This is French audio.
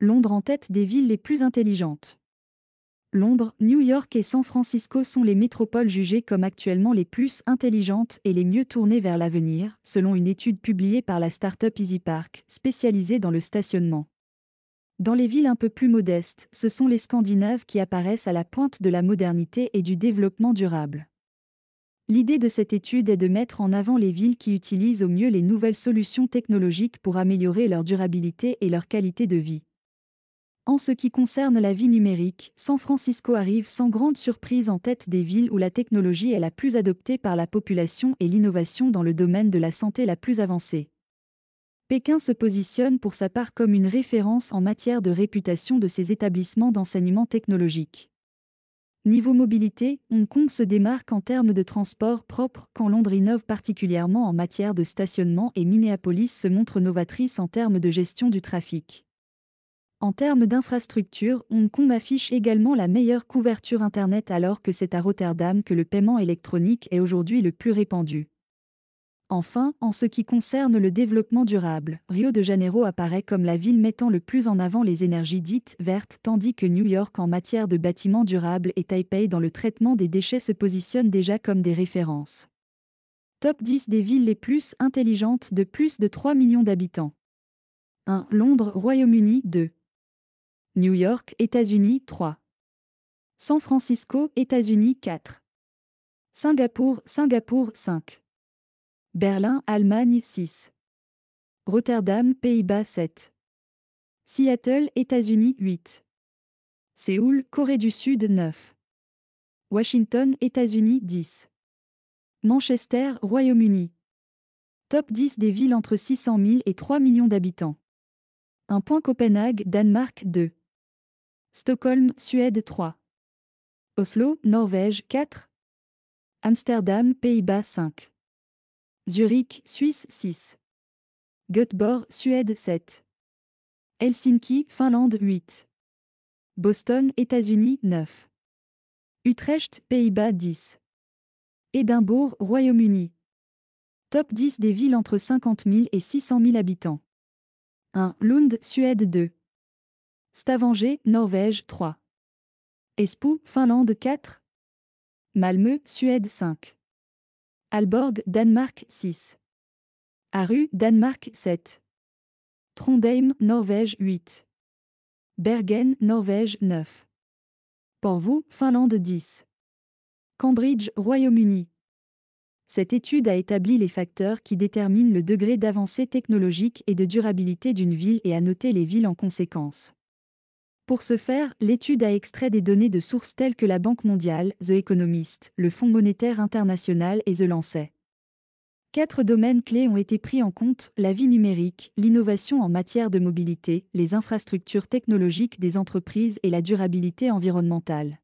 Londres en tête des villes les plus intelligentes. Londres, New York et San Francisco sont les métropoles jugées comme actuellement les plus intelligentes et les mieux tournées vers l'avenir, selon une étude publiée par la start-up EasyPark, spécialisée dans le stationnement. Dans les villes un peu plus modestes, ce sont les Scandinaves qui apparaissent à la pointe de la modernité et du développement durable. L'idée de cette étude est de mettre en avant les villes qui utilisent au mieux les nouvelles solutions technologiques pour améliorer leur durabilité et leur qualité de vie. En ce qui concerne la vie numérique, San Francisco arrive sans grande surprise en tête des villes où la technologie est la plus adoptée par la population et l'innovation dans le domaine de la santé la plus avancée. Pékin se positionne pour sa part comme une référence en matière de réputation de ses établissements d'enseignement technologique. Niveau mobilité, Hong Kong se démarque en termes de transport propre quand Londres innove particulièrement en matière de stationnement et Minneapolis se montre novatrice en termes de gestion du trafic. En termes d'infrastructure, Hong Kong affiche également la meilleure couverture Internet alors que c'est à Rotterdam que le paiement électronique est aujourd'hui le plus répandu. Enfin, en ce qui concerne le développement durable, Rio de Janeiro apparaît comme la ville mettant le plus en avant les énergies dites vertes tandis que New York en matière de bâtiments durables et Taipei dans le traitement des déchets se positionnent déjà comme des références. Top 10 des villes les plus intelligentes de plus de 3 millions d'habitants. 1. Londres, Royaume-Uni, 2. New York, États-Unis, 3. San Francisco, États-Unis, 4. Singapour, 5. Berlin, Allemagne, 6. Rotterdam, Pays-Bas, 7. Seattle, États-Unis, 8. Séoul, Corée du Sud, 9. Washington, États-Unis, 10. Manchester, Royaume-Uni. Top 10 des villes entre 600 000 et 3 millions d'habitants. 1. Copenhague, Danemark, 2. Stockholm, Suède, 3. Oslo, Norvège, 4. Amsterdam, Pays-Bas, 5. Zurich, Suisse, 6. Göteborg, Suède, 7. Helsinki, Finlande, 8. Boston, États-Unis, 9. Utrecht, Pays-Bas, 10. Édimbourg, Royaume-Uni. Top 10 des villes entre 50 000 et 600 000 habitants. 1. Lund, Suède, 2. Stavanger, Norvège, 3. Espoo, Finlande, 4. Malmö, Suède, 5. Aalborg, Danemark, 6. Aarhus, Danemark, 7. Trondheim, Norvège, 8. Bergen, Norvège, 9. Porvoo, Finlande, 10. Cambridge, Royaume-Uni. Cette étude a établi les facteurs qui déterminent le degré d'avancée technologique et de durabilité d'une ville et a noté les villes en conséquence. Pour ce faire, l'étude a extrait des données de sources telles que la Banque mondiale, The Economist, le Fonds monétaire international et The Lancet. 4 domaines clés ont été pris en compte: la vie numérique, l'innovation en matière de mobilité, les infrastructures technologiques des entreprises et la durabilité environnementale.